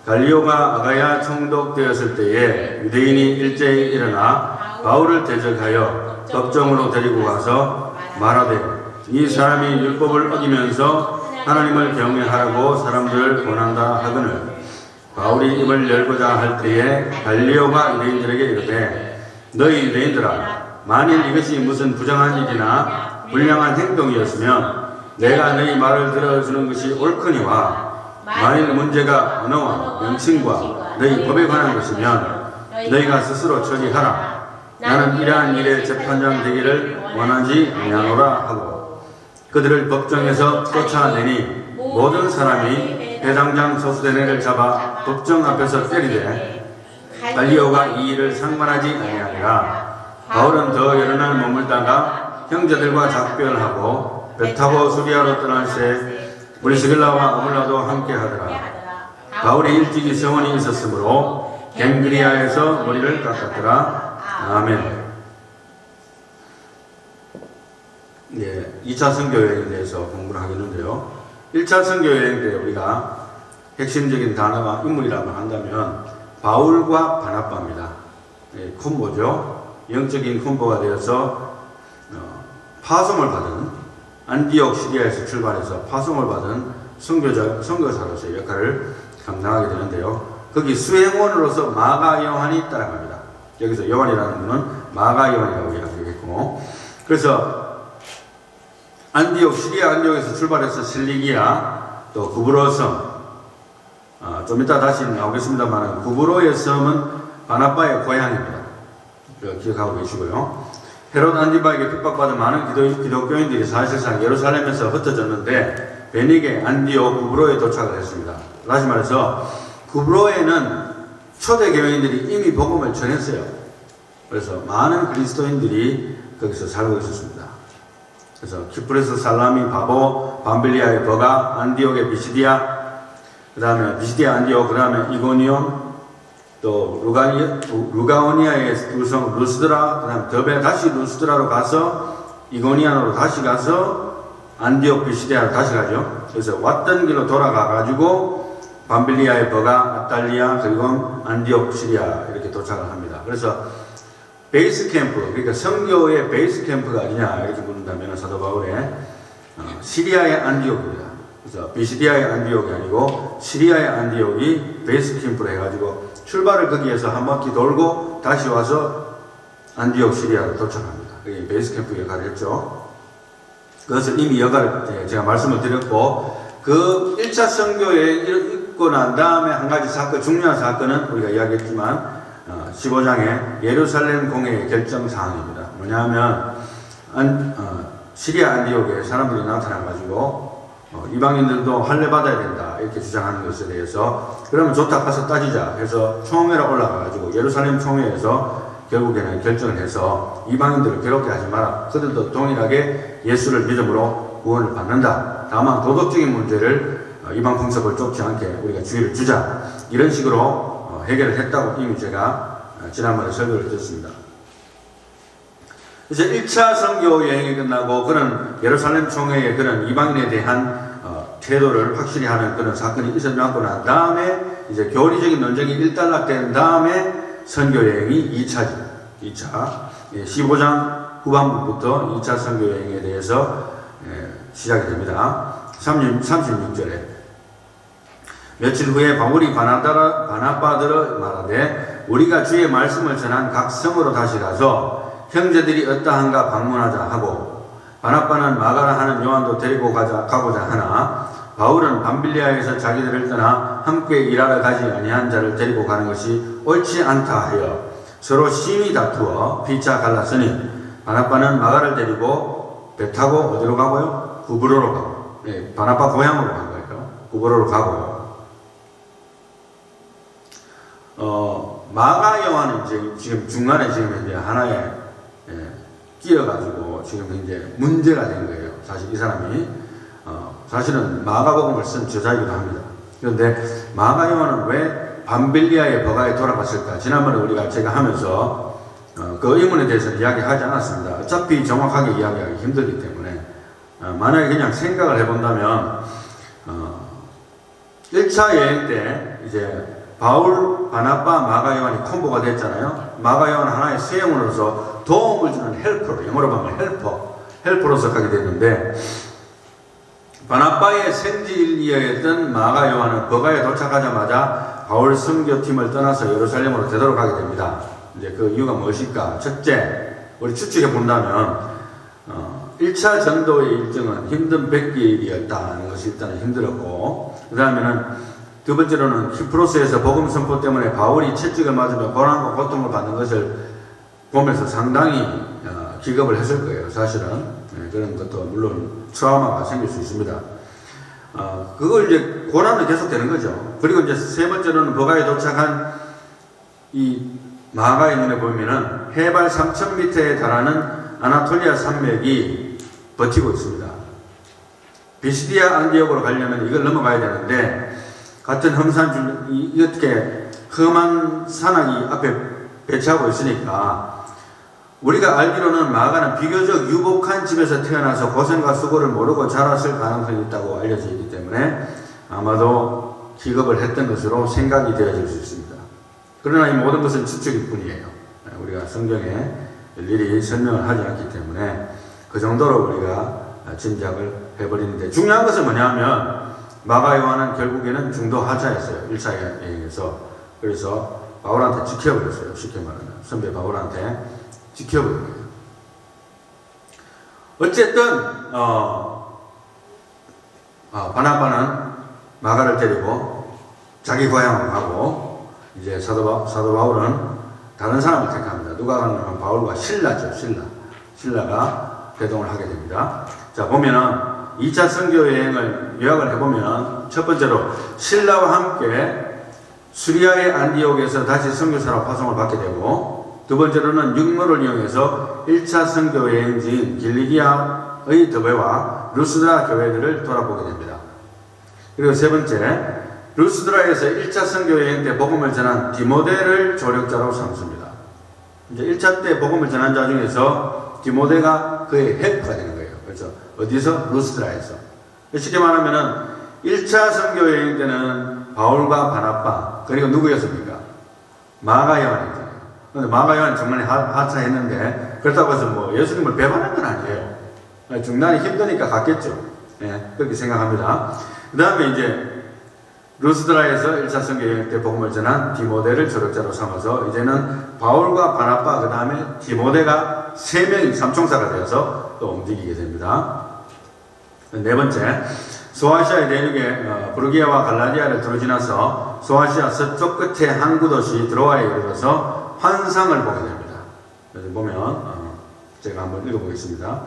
갈리오가 아가야 총독되었을 때에 유대인이 일제히 일어나 바울을 대적하여 법정으로 데리고 가서 말하되 이 사람이 율법을 어기면서 하나님을 경외하라고 사람들을 권한다 하거늘 바울이 입을 열고자 할 때에 갈리오가 유대인들에게 이르되 너희 유대인들아 만일 이것이 무슨 부정한 일이나 불량한 행동이었으면 내가 너희 말을 들어주는 것이 옳거니와 만일 문제가 언어와 명칭과 너희 법에 관한 것이면 너희가 스스로 처리하라. 나는 이러한 일에 재판장 되기를 원하지 아니하노라 하고 그들을 법정에서 쫓아내니 모든 사람이 회당장 소수대네를 잡아 법정 앞에서 때리되 갈리오가 이 일을 상관하지 아니하니라. 바울은 더 여러 날 머물다가 형제들과 작별하고 배 타고 수리아로 떠날새 브리스길라와 아굴라도 함께 하더라. 바울이 일찍이 세원이 있었으므로 갱그리아에서 머리를 깎았더라. 아멘. 네, 2차 선교 여행에 대해서 공부를 하겠는데요. 1차 선교 여행 때 우리가 핵심적인 단어가 인물이라고 한다면 바울과 바나바입니다. 네, 콤보죠. 영적인 콤보가 되어서 파송을 받은 안디옥 시리아에서 출발해서 파송을 받은 선교사로서의 역할을 감당하게 되는데요. 거기 수행원으로서 마가 요한이 따라갑니다. 여기서 요한이라는 분은 마가 요한이라고 이야기하겠고, 그래서 안디옥 시리아 안디옥에서 출발해서 실리기아 또 구브로 섬, 좀 이따 다시 나오겠습니다만 구브로의 섬은 바나바의 고향입니다. 기억하고 계시고요. 헤롯 안디바에게 핍박받은 많은 기독교인들이 사실상 예루살렘에서 흩어졌는데 베니게 안디옥 구브로에 도착을 했습니다. 다시 말해서 구브로에는 초대 교인들이 이미 복음을 전했어요. 그래서 많은 그리스도인들이 거기서 살고 있었습니다. 그래서 키프레스 살라미 바보 밤빌리아의 버가 안디옥의 비시디아, 그 다음에 비시디아 안디옥, 그 다음에 이고니온, 또 루가오니아의 두성 루스드라, 그 다음 더베 다시 루스드라로 가서 이고니안으로 다시 가서 안디옥 비시디아로 다시 가죠. 그래서 왔던 길로 돌아가 가지고 밤빌리아의 버가 아탈리아 그리고 안디옥 시리아 이렇게 도착을 합니다. 그래서 베이스 캠프, 그러니까 선교의 베이스 캠프가 어디냐 이렇게 묻는다면 사도 바울의 시리아의 안디옥입니다. 그래서 비시디아의 안디옥이 아니고 시리아의 안디옥이 베이스 캠프로 해가지고 출발을 거기에서 한 바퀴 돌고 다시 와서 안디옥 시리아로 도착합니다. 그게 베이스 캠프 역할을 했죠. 그것을 이미 제가 말씀을 드렸고, 그 1차 선교에 있고 난 다음에 한 가지 사건, 중요한 사건은 우리가 이야기했지만 15장의 예루살렘 공회의 결정사항입니다. 뭐냐면 시리아 안디옥에 사람들이 나타나가지고 이방인들도 할례 받아야 된다 이렇게 주장하는 것에 대해서 그러면 좋다 가서 따지자 해서 총회로 올라가가지고 예루살렘 총회에서 결국에는 결정을 해서 이방인들을 괴롭게 하지 마라. 그들도 동일하게 예수를 믿음으로 구원을 받는다. 다만 도덕적인 문제를 이방 풍습을 쫓지 않게 우리가 주의를 주자. 이런 식으로 해결을 했다고 이미 제가 지난번에 설교를 드렸습니다. 이제 1차 선교 여행이 끝나고 그런 예루살렘 총회의 그런 이방인에 대한 태도를 확실히 하는 그런 사건이 있어나고 난 다음에 이제 교리적인 논쟁이 일단락된 다음에 선교 여행이 2차죠. 2차 15장 후반부부터 2차 선교 여행에 대해서 시작이 됩니다. 36절에 며칠 후에 바울이 바나바들어 말하되 우리가 주의 말씀을 전한 각 성으로 다시 가서 형제들이 어떠한가 방문하자 하고 바나바는 마가라 하는 요한도 데리고 가고자 하나 바울은 밤빌리아에서 자기들을 떠나 함께 일하러 가지 아니한 자를 데리고 가는 것이 옳지 않다 하여 서로 심히 다투어 피차 갈랐으니 바나바는 마가를 데리고 배 타고 어디로 가고요? 구브로로 가고, 바나바 고향으로 간 거예요. 구브로로 가고, 마가 요한은 지금 중간에 지금 이제 하나에 끼어가지고 지금 이제 문제가 된 거예요. 사실 이 사람이 사실은 마가복음을 쓴 저자이기도 합니다. 그런데 마가 요한은 왜 밤빌리아의 버가에 돌아갔을까? 지난번에 제가 하면서 그 의문에 대해서 이야기하지 않았습니다. 어차피 정확하게 이야기하기 힘들기 때문에 만약에 그냥 생각을 해본다면 1차 여행 때 이제 바울, 바나바, 마가 요한이 콤보가 됐잖아요. 마가 요한은 하나의 수행원으로서 도움을 주는 헬퍼로, 영어로 보면 헬퍼로서 가게 됐는데, 바나바의 생지일리였던 마가 요한은 버가에 도착하자마자 바울 선교팀을 떠나서 예루살렘으로 되돌아가게 됩니다. 이제 그 이유가 무엇일까? 첫째, 우리 추측해 본다면 1차 전도의 일정은 힘든 100일이었다는 것이 일단은 힘들었고, 그 다음에는 두 번째로는 키프로스에서 복음 선포 때문에 바울이 채찍을 맞으며 고난과 고통을 받는 것을 보면서 상당히 기겁을 했을 거예요. 사실은 그런 것도 물론 트라우마가 생길 수 있습니다. 그걸 이제 고난은 계속되는 거죠. 그리고 이제 세 번째로는 버가에 도착한 이 마가의 눈에 보면은 해발 3,000m에 달하는 아나톨리아 산맥이 버티고 있습니다. 비시디아 안디옥으로 가려면 이걸 넘어가야 되는데, 같은 험산 이렇게 험한 산악이 앞에 배치하고 있으니까, 우리가 알기로는 마가는 비교적 유복한 집에서 태어나서 고생과 수고를 모르고 자랐을 가능성이 있다고 알려져 있기 때문에 아마도 기겁을 했던 것으로 생각이 되어질 수 있습니다. 그러나 이 모든 것은 추측일 뿐이에요. 우리가 성경에 일일이 설명을 하지 않기 때문에 그 정도로 우리가 짐작을 해버리는데, 중요한 것은 뭐냐면 마가 요한은 결국에는 중도 하차했어요. 1차 여행에서. 그래서 바울한테 지켜버렸어요. 쉽게 말하면 선배 바울한테 지켜버린 거예요. 어쨌든 바나바는 마가를 데리고 자기 고향으로 가고, 이제 사도 바울은 다른 사람을 택합니다. 누가 가냐면 바울과 신라죠. 신라가 회동을 하게 됩니다. 자, 보면은 2차 선교 여행을 요약을 해보면, 첫 번째로 신라와 함께 수리아의 안디옥에서 다시 선교사로 파송을 받게 되고, 두 번째로는 육로를 이용해서 1차 선교 여행지인 길리기아의 더베와 루스드라 교회들을 돌아보게 됩니다. 그리고 세 번째, 루스드라에서 1차 선교 여행 때 복음을 전한 디모데를 조력자로 삼습니다. 이제 1차 때 복음을 전한 자 중에서 디모데가 그의 헬프가 되는 거예요. 그렇죠? 어디서? 루스드라에서. 쉽게 말하면은 1차 선교 여행 때는 바울과 바나바, 그리고 누구였습니까? 마가 요한이잖아요. 근데 마가 요한은 정말 하차했는데, 그렇다고 해서 뭐 예수님을 배반한 건 아니에요. 중단이 힘드니까 갔겠죠. 네, 그렇게 생각합니다. 그 다음에 이제 루스드라에서 1차 선교 여행 때 복음을 전한 디모데를 조력자로 삼아서 이제는 바울과 바나바, 그 다음에 디모데가 3명이 삼총사가 되어서 또 움직이게 됩니다. 네 번째, 소아시아의 대륙에 부르기아와 갈라디아를 두루 지나서 소아시아 서쪽 끝에 항구 도시 드로아에 이르러서 환상을 보게 됩니다. 여기 보면 제가 한번 읽어보겠습니다.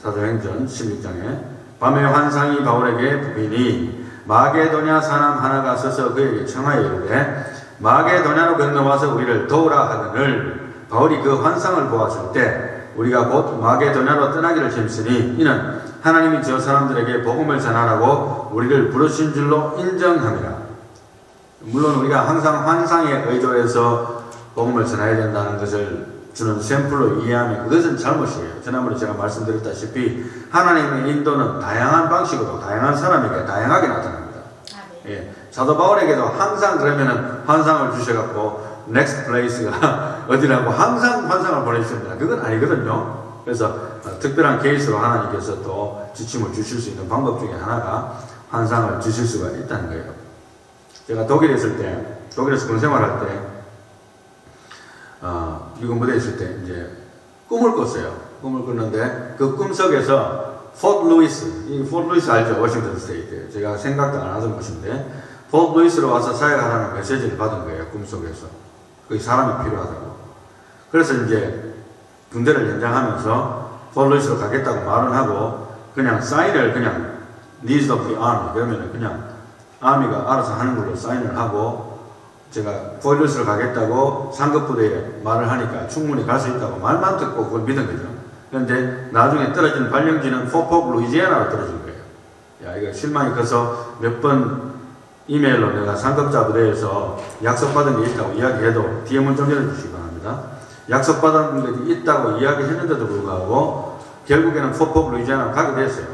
사도행전 16장에 밤에 환상이 바울에게 보이니 마게도냐 사람 하나가 서서 그에게 청하여 이르되 마게도냐로 건너와서 우리를 도우라 하거늘, 바울이 그 환상을 보았을 때 우리가 곧 마게도냐로 떠나기를 힘쓰니 이는 하나님이 저 사람들에게 복음을 전하라고 우리를 부르신 줄로 인정함이라. 물론 우리가 항상 환상에 의존해서 복음을 전해야 된다는 것을 주는 샘플로 이해하면 그것은 잘못이에요. 지난번에 제가 말씀드렸다시피 하나님의 인도는 다양한 방식으로 다양한 사람에게 다양하게 나타납니다. 예, 사도 바울에게도 항상 그러면은 환상을 주셔갖고 next place가 어디라고 항상 환상을 보내주십니다. 그건 아니거든요. 그래서 특별한 케이스로 하나님께서 또 지침을 주실 수 있는 방법 중에 하나가 환상을 주실 수가 있다는 거예요. 제가 독일에 있을 때, 독일에서 군생활할 때, 미국 무대에 있을 때 이제 꿈을 꿨어요. 꿈을 꿨는데 그 꿈속에서 포트 루이스, 이 포트 루이스 알죠? 워싱턴 스테이트. 제가 생각도 안 하던 곳인데 포트 루이스로 와서 사역하라는 메시지를 받은 거예요. 꿈속에서. 거기 사람이 필요하다고. 그래서 이제 군대를 연장하면서 포트 루이스로 가겠다고 말은 하고 그냥 사인을 그냥 needs of the army 그러면은 그냥 아미가 알아서 하는 걸로 사인을 하고, 제가 포일루스를 가겠다고 상급부대에 말을 하니까 충분히 갈 수 있다고 말만 듣고 그걸 믿은 거죠. 그런데 나중에 떨어진 발령지는 포폭 루이지애나로 떨어진 거예요. 야, 이거 실망이 커서 몇 번 이메일로 내가 상급자 부대에서 약속받은 게 있다고 이야기해도 뒤에 좀 열어주시기 바랍니다. 약속받은 게 있다고 이야기했는데도 불구하고 결국에는 포폭 루이지애나로 가게 됐어요.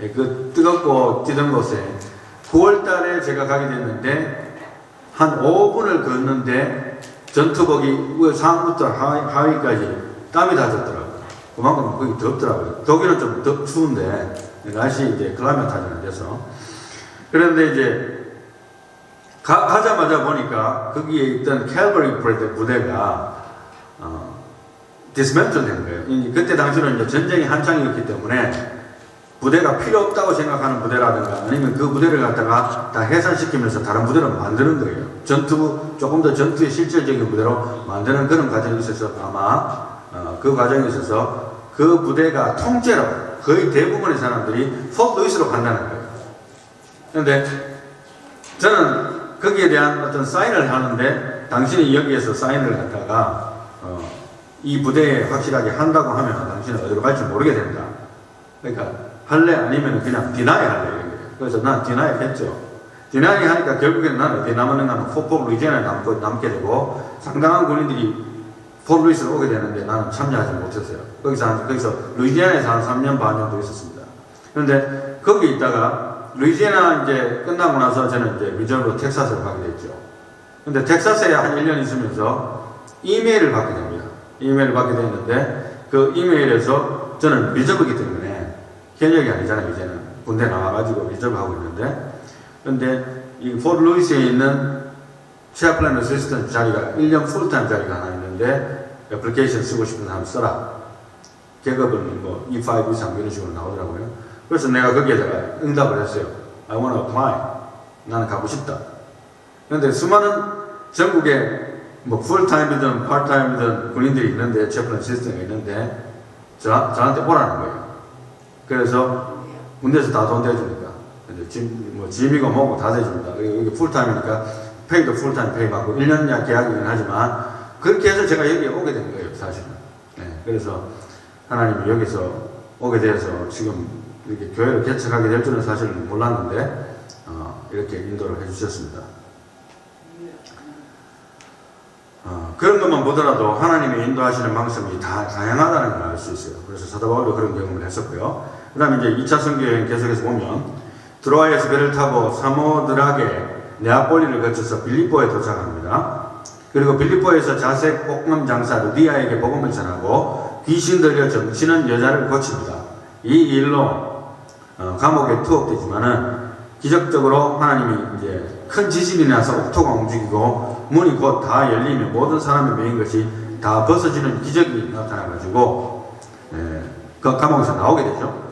예, 그 뜨겁고 뛰던 곳에 9월 달에 제가 가게 됐는데 한 5분을 걷는데 전투복이 상부터 하위까지 땀이 다 젖더라고요. 그만큼 거기 덥더라고요. 독일은 좀 더 추운데 날씨 이제 클라이마타이즈는 안 돼서. 그런데 이제 가자마자 보니까 거기에 있던 캘버리 부대가 디스멘틀 된 거예요. 그때 당시는 이제 전쟁이 한창이었기 때문에 부대가 필요 없다고 생각하는 부대라든가 아니면 그 부대를 갖다가 다 해산시키면서 다른 부대를 만드는 거예요. 조금 더 전투의 실질적인 부대로 만드는 그런 과정이 있어서 아마 그 과정에 있어서 그 부대가 통째로 거의 대부분의 사람들이 포트 루이스로 간다는 거예요. 그런데 저는 거기에 대한 어떤 사인을 하는데 당신이 여기에서 사인을 갖다가 이 부대에 확실하게 한다고 하면 당신은 어디로 갈지 모르게 된다. 그러니까 할래 아니면 그냥 디나이 할래 이런 거예요. 그래서 난 디나이 했죠. 디나이 하니까 결국에는 나는 어디에 남았는가 하면 포트 루이지애나에 남게 되고 상당한 군인들이 포트 루이스로 오게 되는데 나는 참여하지 못했어요. 거기서 루이지애나에서 한 3년 반 정도 있었습니다. 그런데 거기 있다가 루이지애나 이제 끝나고 나서 저는 이제 미저리로 텍사스를 가게 됐죠. 근데 텍사스에 한 1년 있으면서 이메일을 받게 됩니다. 이메일을 받게 됐는데 그 이메일에서 저는 리저브이기 때문에 현역이 아니잖아요. 이제는 군대 나와가지고 리저브 하고 있는데 근데 이 포트 루이스에 있는 체어플랜 어시스턴트 자리가 1년 풀타임 자리가 하나 있는데 애플리케이션 쓰고 싶은 사람 써라. 계급은 뭐 E5, E3 이런 식으로 나오더라고요. 그래서 내가 거기에다가 응답을 했어요. I want to apply. 나는 가고 싶다. 그런데 수많은 전국에 뭐 풀타임이든 파트타임이든 군인들이 있는데 체플런 시스템이 있는데 저한테 오라는 거예요. 그래서 군대에서 다 돈 대주니까 짐이고 뭐고 다 대줍니다. 여기 풀타임이니까 페이도 풀타임 페이 받고 1년 계약이긴 하지만 그렇게 해서 제가 여기에 오게 된 거예요. 사실은. 네, 그래서 하나님이 여기서 오게 돼서 지금 이렇게 교회를 개척하게 될 줄은 사실 몰랐는데 이렇게 인도를 해주셨습니다. 그런 것만 보더라도 하나님의 인도하시는 방식이 다 다양하다는 걸 알 수 있어요. 그래서 사도 바울도 그런 경험을 했었고요. 그 다음에 이제 2차 선교여행 계속해서 보면 드로아에서 배를 타고 사모드락에 네아폴리를 거쳐서 빌립보에 도착합니다. 그리고 빌립보에서 자색 옥금 장사 루디아에게 복음을 전하고 귀신 들려 점치는 여자를 고칩니다. 이 일로 감옥에 투옥되지만은 기적적으로 하나님이 이제 큰 지진이 나서 옥토가 움직이고 문이 곧 다 열리며 모든 사람이 메인 것이 다 벗어지는 기적이 나타나가지고 그 감옥에서 나오게 되죠.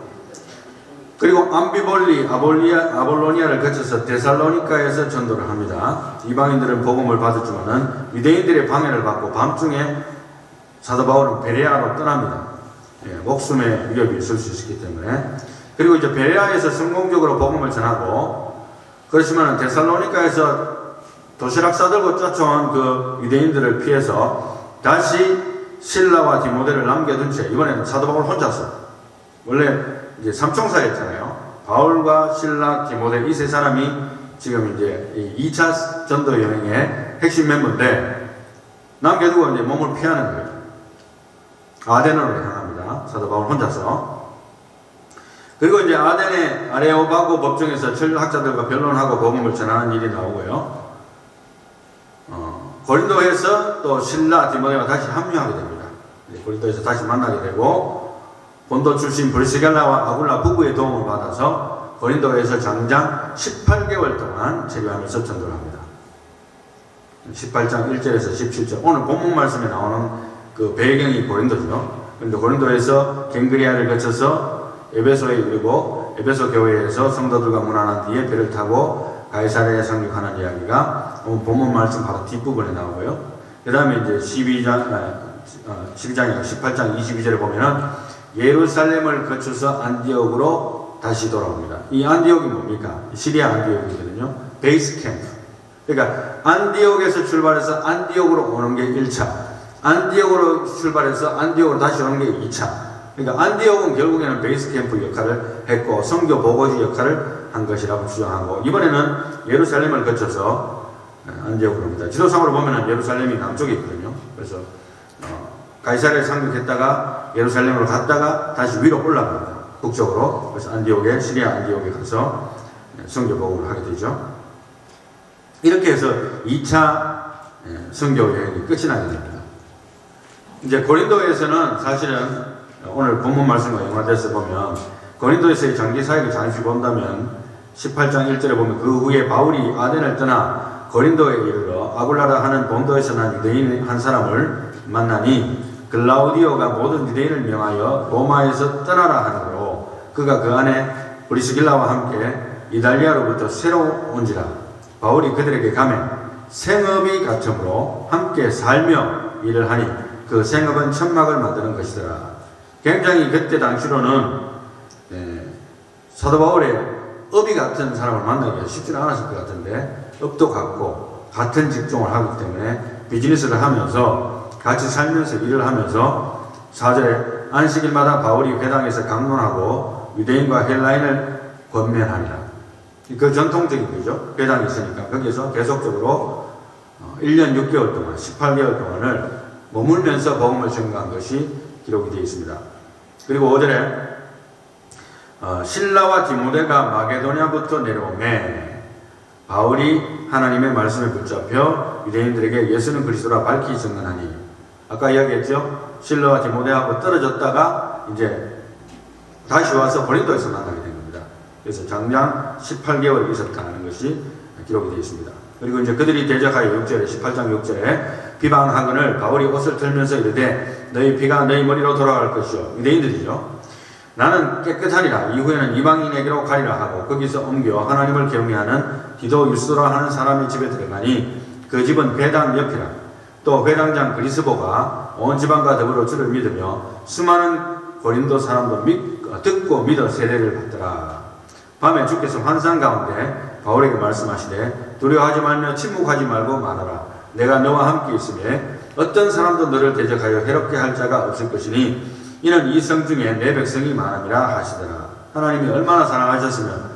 그리고 암비볼리 아볼로니아를 거쳐서 데살로니카에서 전도를 합니다. 이방인들은 복음을 받았지만은 유대인들의 방해를 받고 밤중에 사도 바울은 베레아로 떠납니다. 목숨의 위협이 있을 수 있기 때문에. 그리고 이제 베레아에서 성공적으로 복음을 전하고 그렇지만 데살로니카에서 도시락 싸들고 쫓아온 그 유대인들을 피해서 다시 실라와 디모데를 남겨둔 채 이번에는 사도 바울 혼자서 원래 이제 삼총사였잖아요. 바울과 실라, 디모데 이 세 사람이 지금 이제 2차 전도 여행의 핵심 멤버인데 남겨두고 이제 몸을 피하는 거예요. 아데너로 향합니다. 사도 바울 혼자서. 그리고 이제 아덴의 아레오바고 법정에서 철학자들과 변론하고 복음을 전하는 일이 나오고요. 고린도에서 또 신라, 디모데가 다시 합류하게 됩니다. 고린도에서 다시 만나게 되고 본도 출신 브리스겔라와 아굴라 부부의 도움을 받아서 고린도에서 장장 18개월 동안 재교하면서 전도를 합니다. 18장 1절에서 17절 오늘 본문 말씀에 나오는 그 배경이 고린도죠. 그런데 고린도에서 갱그리아를 거쳐서 에베소에 이르고 에베소 교회에서 성도들과 문안한 뒤에 배를 타고 가이사랴에 상륙하는 이야기가 본문 말씀 바로 뒷부분에 나오고요. 그 다음에 이제 12장이나 18장 22절에 보면은 예루살렘을 거쳐서 안디옥으로 다시 돌아옵니다. 이 안디옥이 뭡니까? 시리아 안디옥이거든요. 베이스 캠프. 그러니까 안디옥에서 출발해서 안디옥으로 오는 게 1차. 안디옥으로 출발해서 안디옥으로 다시 오는 게 2차. 그러니까 안디옥은 결국에는 베이스 캠프 역할을 했고 선교 보고지 역할을 한 것이라고 주장하고 이번에는 예루살렘을 거쳐서 안디옥으로 옵니다. 지도상으로 보면 예루살렘이 남쪽에 있거든요. 그래서 가이사랴에 상륙했다가 예루살렘으로 갔다가 다시 위로 올라갑니다. 북쪽으로. 그래서 안디옥에 시리아 안디옥에 가서 선교 보고를 하게 되죠. 이렇게 해서 2차 선교 여행이 끝이 나게 됩니다. 이제 고린도에서는 사실은 오늘 본문 말씀과 연관돼서 보면 고린도에서의 장기 사역을 잠시 본다면 18장 1절에 보면 그 후에 바울이 아덴을 떠나 고린도에 이르러 아굴라라 하는 본도에서 난 유대인 한 사람을 만나니 글라우디오가 모든 유대인을 명하여 로마에서 떠나라 하므로 그가 그 안에 브리스길라와 함께 이달리아로부터 새로 온지라. 바울이 그들에게 가매 생업이 같으므로 함께 살며 일을 하니 그 생업은 천막을 만드는 것이더라. 굉장히 그때 당시로는 사도 바울의 업이 같은 사람을 만나기가 쉽지는 않았을 것 같은데 업도 같고 같은 직종을 하기 때문에 비즈니스를 하면서 같이 살면서 일을 하면서 4절에 안식일마다 바울이 회당에서 강론하고 유대인과 헬라인을 권면하니라. 그 전통적인 거죠. 회당이 있으니까 거기에서 계속적으로 1년 6개월 동안 18개월 동안을 머물면서 복음을 전가한 것이 기록이 되어 있습니다. 그리고 5절에 실라와 디모데가 마게도냐부터 내려오매 바울이 하나님의 말씀에 붙잡혀 유대인들에게 예수는 그리스도라 밝히 증언하니. 아까 이야기했죠. 실라와 디모데하고 떨어졌다가 이제 다시 와서 고린도에서 만나게 된 겁니다. 그래서 장장 18개월 있었다는 것이 기록이 되어 있습니다. 그리고 이제 그들이 대적하여 6절에 18장 6절에 비방하거늘 바울이 옷을 털면서 이르되 너희 피가 너희 머리로 돌아갈 것이요. 유대인들이죠. 나는 깨끗하니라. 이후에는 이방인에게로 가리라 하고 거기서 옮겨 하나님을 경외하는 디도 유스도라 하는 사람의 집에 들어가니 그 집은 회당 옆이라. 또 회당장 그리스보가 온 지방과 더불어 주를 믿으며 수많은 고린도 사람도 듣고 믿어 세례를 받더라. 밤에 주께서 환상 가운데 바울에게 말씀하시되 두려워하지 말며 침묵하지 말고 말하라. 내가 너와 함께 있으며 어떤 사람도 너를 대적하여 해롭게 할 자가 없을 것이니 이는 이 성 중에 내 백성이 많음이라 하시더라. 하나님이 얼마나 사랑하셨으면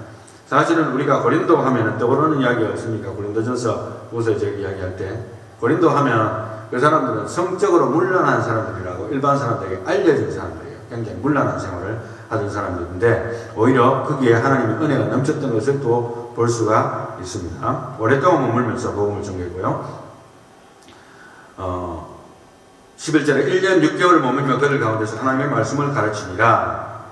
사실은 우리가 고린도 하면 떠오르는 이야기가 없습니까? 고린도전서 우서 저기 이야기할 때 고린도 하면 그 사람들은 성적으로 문란한 사람들이라고 일반 사람들에게 알려진 사람들이에요. 굉장히 문란한 생활을 하던 사람들인데 오히려 거기에 하나님의 은혜가 넘쳤던 것을 또 볼 수가 있습니다. 오랫동안 머물면서 복음을 전개했고요. 11절에 1년 6개월을 머물며 그들 가운데서 하나님의 말씀을 가르치니라.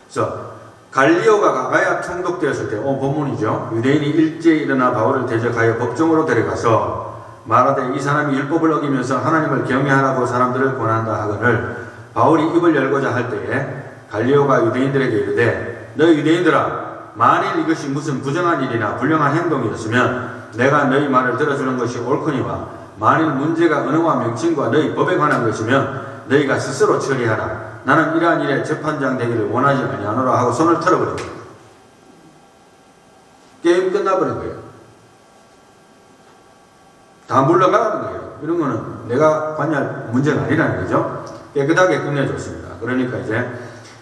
그래서 갈리오가 아가야 총독되었을 때 본문이죠. 유대인이 일제에 일어나 바울을 대적하여 법정으로 데려가서 말하되 이 사람이 율법을 어기면서 하나님을 경외하라고 사람들을 권한다 하거늘 바울이 입을 열고자 할 때에 갈리오가 유대인들에게 이르되 너희 유대인들아 만일 이것이 무슨 부정한 일이나 불량한 행동이었으면 내가 너희 말을 들어주는 것이 옳거니와 만일 문제가 언어와 명칭과 너희 법에 관한 것이면 너희가 스스로 처리하라. 나는 이러한 일에 재판장 되기를 원하지 아니하노라 하고 손을 털어버린 거예요. 게임 끝나버린 거예요. 다 물러가라는 거예요. 이런 거는 내가 관여할 문제가 아니라는 거죠. 깨끗하게 끝내줬습니다. 그러니까 이제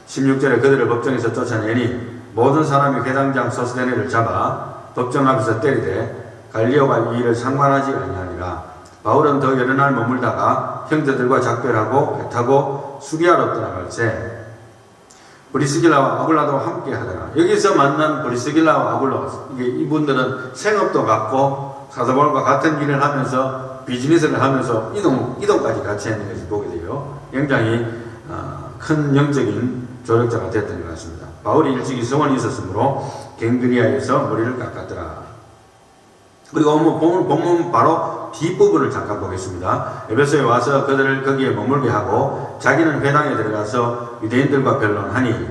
16절에 그들을 법정에서 쫓아내니 모든 사람이 회당장 소스데네를 잡아 법정 앞에서 때리되 갈리오가 이 일을 상관하지 아니하니라. 바울은 더 여러 날 머물다가 형제들과 작별하고 배 타고 수리아로 떠나갈새 브리스길라와 아굴라도 함께 하더라. 여기서 만난 브리스길라와 아굴라, 이분들은 생업도 같고 사도 바울과 같은 일을 하면서 비즈니스를 하면서 이동까지 같이 했는 것을 보게 돼요. 굉장히 큰 영적인 조력자가 됐던 것 같습니다. 바울이 일찍이 성원이 있었으므로 갱그리아에서 머리를 깎았더라. 그리고 본문 바로 뒷부분을 잠깐 보겠습니다. 에베소에 와서 그들을 거기에 머물게 하고 자기는 회당에 들어가서 유대인들과 변론하니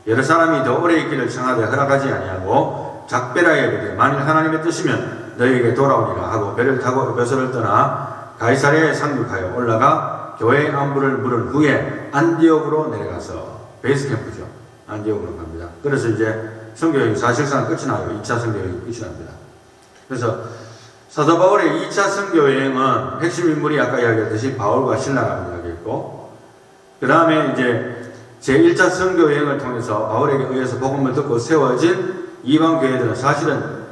여러 사람이 더 오래 있기를 청하되 허락하지 아니하고 작별하여 이르되 만일 하나님의 뜻이면 너희에게 돌아오리라 하고 배를 타고 에베소를 떠나 가이사랴에 상륙하여 올라가 교회의 안부를 물은 후에 안디옥으로 내려가서 베이스 캠프죠. 안디옥으로 갑니다. 그래서 이제 선교여행이 사실상 끝이 나요. 2차 선교여행이 끝이 납니다. 그래서 사도 바울의 2차 선교여행은 핵심 인물이 아까 이야기했듯이 바울과 실라라고 이야기했고, 그 다음에 이제 제1차 선교여행을 통해서 바울에게 의해서 복음을 듣고 세워진 이방 교회들은 사실은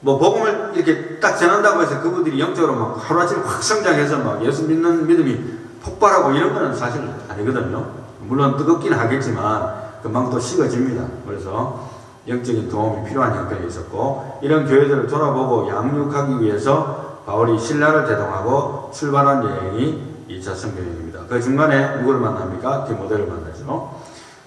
뭐 복음을 이렇게 딱 전한다고 해서 그분들이 영적으로 막 하루아침에 확 성장해서 막 예수 믿는 믿음이 폭발하고 이런 거는 사실 아니거든요. 물론 뜨겁긴 하겠지만 금방 또 식어집니다. 그래서 영적인 도움이 필요한 형편이 있었고, 이런 교회들을 돌아보고 양육하기 위해서 바울이 신라를 대동하고 출발한 여행이 2차 선교여행입니다. 그 중간에 누구를 만납니까? 디모데를 만나죠.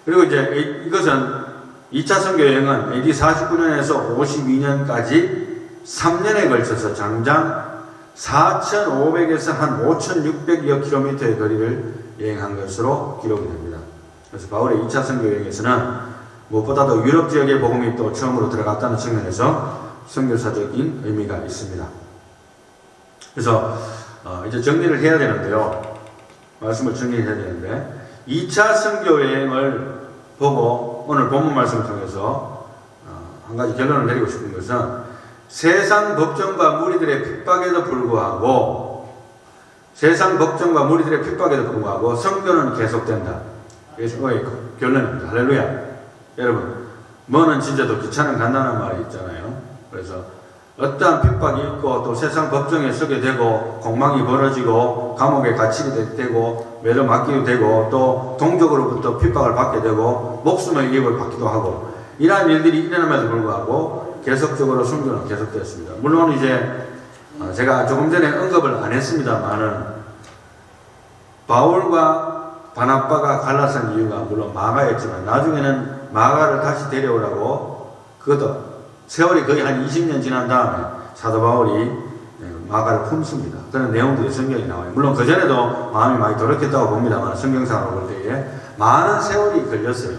그리고 이제 이것은 2차 선교여행은 AD 49년에서 52년까지 3년에 걸쳐서 장장 4,500에서 한 5,600여 킬로미터의 거리를 여행한 것으로 기록이 됩니다. 그래서 바울의 2차 선교여행에서는 무엇보다도 유럽 지역의 복음이 또 처음으로 들어갔다는 측면에서 선교사적인 의미가 있습니다. 그래서 이제 정리를 해야 되는데요. 말씀을 정리해야 되는데 2차 선교여행을 보고 오늘 본문 말씀을 통해서 한 가지 결론을 내리고 싶은 것은 세상 법정과 무리들의 핍박에도 불구하고 선교는 계속된다. 이게 결론입니다. 할렐루야. 여러분, 뭐는 진짜 더 귀찮은 간단한 말이 있잖아요. 그래서 어떠한 핍박이 있고 또 세상 법정에 서게 되고 공망이 벌어지고 감옥에 갇히게 되고 매를 맞기도 되고 또 동족으로부터 핍박을 받게 되고 목숨의 위협을 받기도 하고 이러한 일들이 일어남에도 불구하고 계속적으로 선교는 계속되었습니다. 물론 이제 제가 조금 전에 언급을 안 했습니다만은 바울과 바나바가 갈라선 이유가 물론 마가였지만 나중에는 마가를 다시 데려오라고 그것도 세월이 거의 한 20년 지난 다음에 사도 바울이 마가를 품습니다. 그런 내용들이 성경에 나와요. 물론 그전에도 마음이 많이 돌이켰다고 봅니다만 성경상으로 볼 때에 많은 세월이 걸렸어요.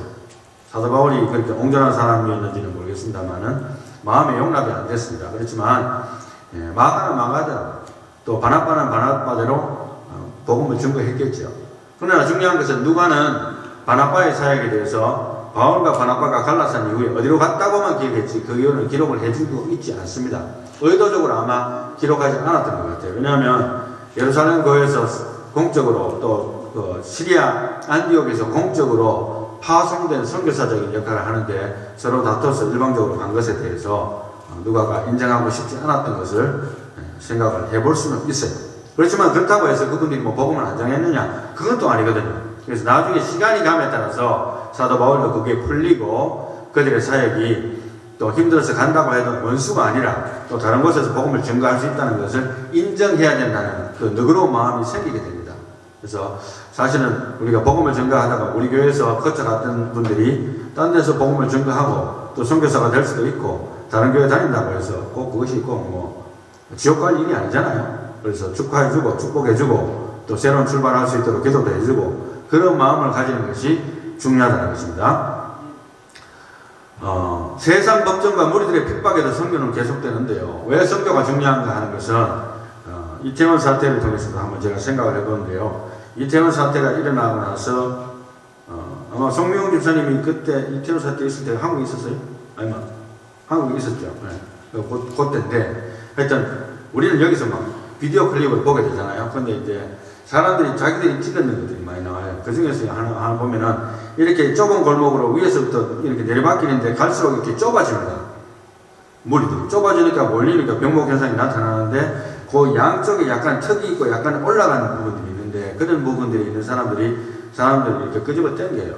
사도 바울이 그렇게 온전한 사람이었는지는 모르겠습니다만은 마음의 용납이 안 됐습니다. 그렇지만 마가는 마가대로 또 바나바는 바나바대로 복음을 증거했겠죠. 그러나 중요한 것은 누가는 바나바의 사역에 대해서 바울과 바나바가 갈라산 이후에 어디로 갔다고만 기억했지 그 이유는 기록을 해주고 있지 않습니다. 의도적으로 아마 기록하지 않았던 것 같아요. 왜냐하면 예루살렘 교회에서 공적으로 또 그 시리아 안디옥에서 공적으로 파송된 선교사적인 역할을 하는데 서로 다퉈서 일방적으로 간 것에 대해서 누가가 인정하고 싶지 않았던 것을 생각을 해볼 수는 있어요. 그렇지만 그렇다고 해서 그분들이 뭐 복음을 안 전했느냐? 그건 또 아니거든요. 그래서 나중에 시간이 감에 따라서 사도 바울도 그게 풀리고 그들의 사역이 또 힘들어서 간다고 해도 원수가 아니라 또 다른 곳에서 복음을 전가할 수 있다는 것을 인정해야 된다는 그 너그러운 마음이 생기게 됩니다. 그래서 사실은 우리가 복음을 전가하다가 우리 교회에서 거쳐갔던 분들이 딴 데서 복음을 전가하고 또 선교사가 될 수도 있고 다른 교회 다닌다고 해서 꼭 그것이 꼭 뭐 지옥 갈 일이 아니잖아요. 그래서 축하해주고 축복해주고 또 새로운 출발할 수 있도록 기도도 해주고 그런 마음을 가지는 것이 중요하다는 것입니다. 세상 법정과 무리들의 핍박에도 선교는 계속되는데요. 왜 선교가 중요한가 하는 것은 이태원 사태를 통해서도 한번 제가 생각을 해보는데요. 이태원 사태가 일어나고 나서 아마 송명훈 집사님이 그때 이태원 사태 있을 때 한국에 있었어요? 아니면 한국에 있었죠. 네. 그때인데 하여튼 우리는 여기서 막 비디오 클립을 보게 되잖아요. 근데 이제 사람들이 자기들이 찍었는 것들이 많이 나와요. 그 중에서 하나 보면은 이렇게 좁은 골목으로 위에서부터 이렇게 내려박히는데 갈수록 이렇게 좁아집니다. 무리들이 좁아지니까 몰리니까 병목 현상이 나타나는데 그 양쪽에 약간 턱이 있고 약간 올라가는 부분들이 있는데 그런 부분들이 있는 사람들이 이렇게 끄집어 당겨요.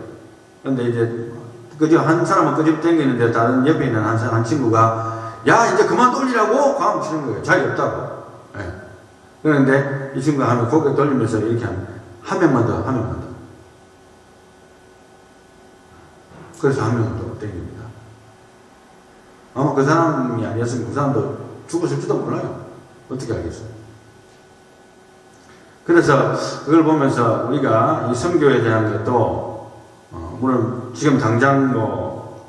근데 이제 한 사람은 끄집어 당기는데 다른 옆에 있는 한 친구가 야 이제 그만 돌리라고 과음 치는 거예요. 자리 없다고. 네. 그런데 이 친구가 하면 고개 돌리면서 이렇게 하면 한 명만 더. 그래서 한 명은 더 땡깁니다. 아마 그 사람이 아니었으면 그 사람도 죽었을지도 몰라요. 어떻게 알겠어요? 그래서 그걸 보면서 우리가 이 선교에 대한 것도 물론 지금 당장 뭐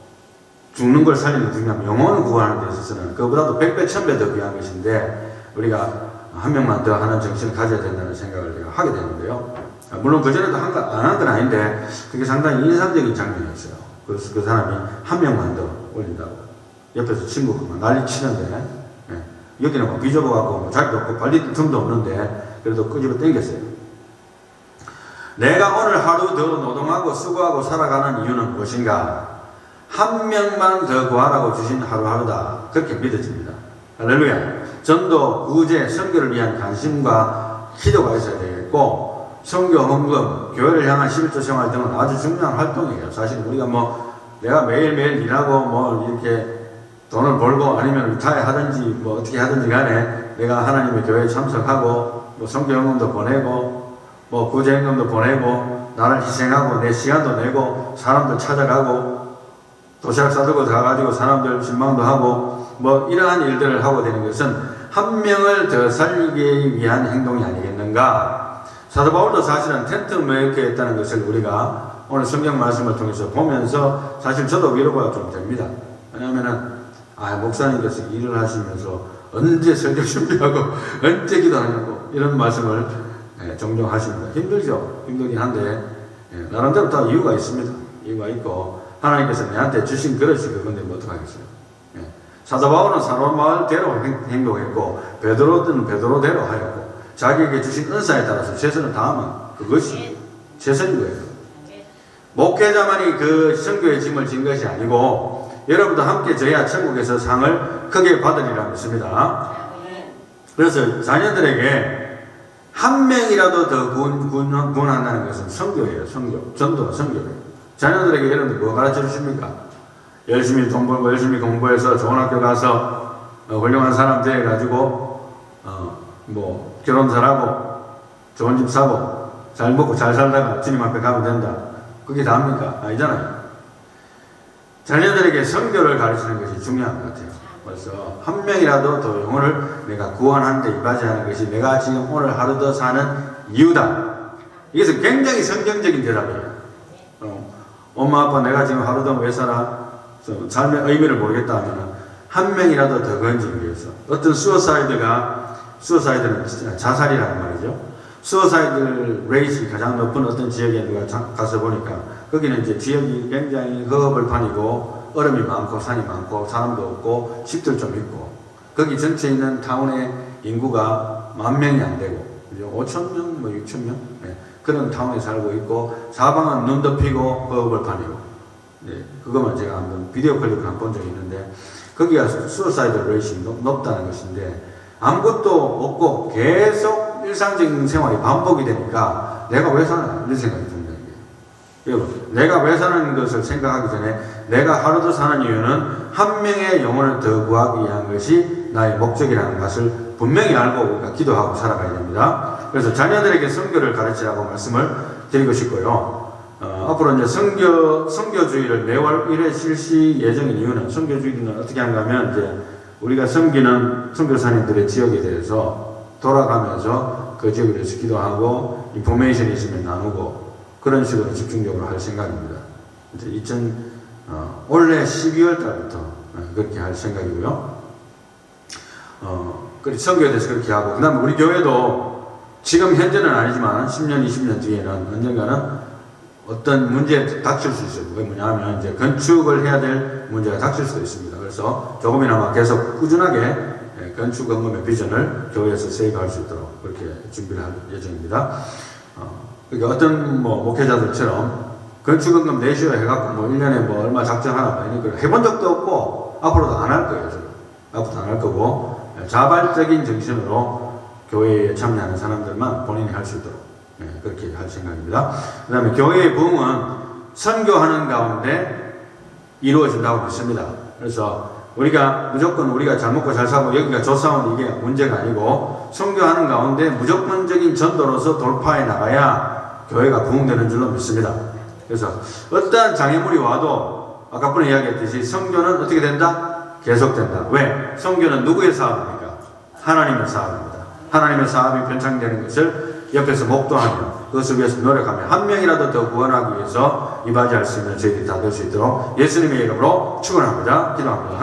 죽는 걸 살리는 게 중요하면 영혼을 구하는 데 있어서는 그거보다도 100배, 1000배 더 귀한 것인데 우리가 한 명만 더 하는 정신을 가져야 된다는 생각을 제가 하게 되는데요. 물론 그전에도 안 한 건 아닌데 그게 상당히 인상적인 장면이었어요. 그래서 그 사람이 한 명만 더 올린다고. 옆에서 친구가 막 난리 치는데 여기는 뭐 비좁아갖고 뭐 자리도 없고 발릴 틈도 없는데 그래도 끄집어 당겼어요. 내가 오늘 하루 더 노동하고 수고하고 살아가는 이유는 무엇인가? 한 명만 더 구하라고 주신 하루하루다. 그렇게 믿어집니다. 할렐루야. 전도, 구제, 선교를 위한 관심과 기도가 있어야 되겠고 선교, 헌금, 교회를 향한 11조 생활 등은 아주 중요한 활동이에요. 사실 우리가 뭐 내가 매일매일 일하고 뭐 이렇게 돈을 벌고 아니면 리타이어 하든지 뭐 어떻게 하든지 간에 내가 하나님의 교회에 참석하고 뭐 성교연금도 보내고 뭐 구제연금도 보내고 나를 희생하고 내 시간도 내고 사람들 찾아가고 도시락 싸들고 가가지고 사람들 신방도 하고 뭐 이러한 일들을 하고 되는 것은 한 명을 더 살리기 위한 행동이 아니겠는가. 사도 바울도 사실은 텐트 메이커였다는 것을 우리가 오늘 성경 말씀을 통해서 보면서 사실 저도 위로가 좀 됩니다. 왜냐하면은 목사님께서 일을 하시면서 언제 설교 준비하고 언제 기도하냐고 이런 말씀을 종종 하십니다. 힘들죠. 힘들긴 한데 나름대로 다 이유가 있습니다. 이유가 있고 하나님께서 내한테 주신 그릇이 그건데 뭐 어떡하겠어요. 사도 바울은 사도 바울대로 행동했고 베드로는 베드로대로 하였고 자기에게 주신 은사에 따라서 최선을 다하면 그것이 최선인 거예요. 목회자만이 그 선교의 짐을 진 것이 아니고 여러분도 함께 저희와 천국에서 상을 크게 받으리라 믿습니다. 그래서 자녀들에게 한 명이라도 더 구원한다는 것은 선교예요. 선교. 전도가 선교예요. 자녀들에게 여러분들 뭐 가르쳐 주십니까? 열심히 돈 벌고 열심히 공부해서 좋은 학교 가서 훌륭한 사람 되어가지고 뭐 결혼 잘하고 좋은 집 사고 잘 먹고 잘 살다가 주님 앞에 가면 된다. 그게 다입니까? 아니잖아요. 자녀들에게 선교를 가르치는 것이 중요한 것 같아요. 그래서 한 명이라도 더 영혼을 내가 구원하는 데 이바지하는 것이 내가 지금 오늘 하루 더 사는 이유다. 이것은 굉장히 성경적인 대답이에요. 엄마 아빠 내가 지금 하루 더 왜 살아? 삶의 의미를 모르겠다 하면 한 명이라도 더 건지기 위해서. 어떤 수어사이드는 자살이라는 말이죠. 수어사이드 레이시 가장 높은 어떤 지역에 누가 가서 보니까 거기는 이제 지역이 굉장히 허허벌판이고 얼음이 많고 산이 많고 사람도 없고 집들 좀 있고 거기 전체에 있는 타운의 인구가 10,000명이 안 되고 5,000명, 뭐 6,000명 그런 타운에 살고 있고 사방은 눈 덮이고 허허벌판이고 그것만 제가 한번 비디오 클립을 한번 본 적이 있는데 거기가 수어사이드 레이시 높다는 것인데 아무것도 없고 계속 일상적인 생활이 반복이 되니까 내가 왜 사나 이런 생각이 듭니다. 여러분 내가 왜 사는 것을 생각하기 전에 내가 하루 더 사는 이유는 한 명의 영혼을 더 구하기 위한 것이 나의 목적이라는 것을 분명히 알고 우리가 기도하고 살아가야 됩니다. 그래서 자녀들에게 선교를 가르치라고 말씀을 드리고 싶고요. 앞으로 이제 선교주의를 매월 1회 실시 예정인 이유는 선교주의는 어떻게 하는가 하면 이제 우리가 섬기는 선교사님들의 지역에 대해서 돌아가면서 그 지역에 대해서 기도하고 인포메이션이 있으면 나누고 그런 식으로 집중적으로 할 생각입니다. 이제 올해 12월 달부터 그렇게 할 생각이고요. 선교에 대해서 그렇게 하고 그 다음에 우리 교회도 지금 현재는 아니지만 10년, 20년 뒤에는 언젠가는 어떤 문제에 닥칠 수 있어요. 그게 뭐냐 하면 이제 건축을 해야 될 문제가 닥칠 수도 있습니다. 그래서 조금이나마 계속 꾸준하게 건축원금의 비전을 교회에서 세이브할 수 있도록 그렇게 준비를 할 예정입니다. 그러니까 어떤 목회자들처럼 건축원금 내시오 해갖고 뭐 1년에 뭐 얼마 작정하나 봐 이런 걸 해본 적도 없고 앞으로도 안 할 거예요. 앞으로도 안 할 거고 자발적인 정신으로 교회에 참여하는 사람들만 본인이 할 수 있도록 그렇게 할 생각입니다. 그 다음에 교회의 부흥은 선교하는 가운데 이루어진다고 믿습니다. 그래서 우리가 무조건 우리가 잘 먹고 잘 사고 여기가 좋사온 이게 문제가 아니고 선교하는 가운데 무조건적인 전도로서 돌파해 나가야 교회가 부흥되는 줄로 믿습니다. 그래서 어떠한 장애물이 와도 아까 전에 이야기했듯이 선교는 어떻게 된다? 계속된다. 왜? 선교는 누구의 사업입니까? 하나님의 사업입니다. 하나님의 사업이 편창되는 것을 옆에서 목도하며 그것을 위해서 노력하며 한 명이라도 더 구원하기 위해서 이바지할 수 있는 저희들이 다 될 수 있도록 예수님의 이름으로 축원합니다. 기도합니다.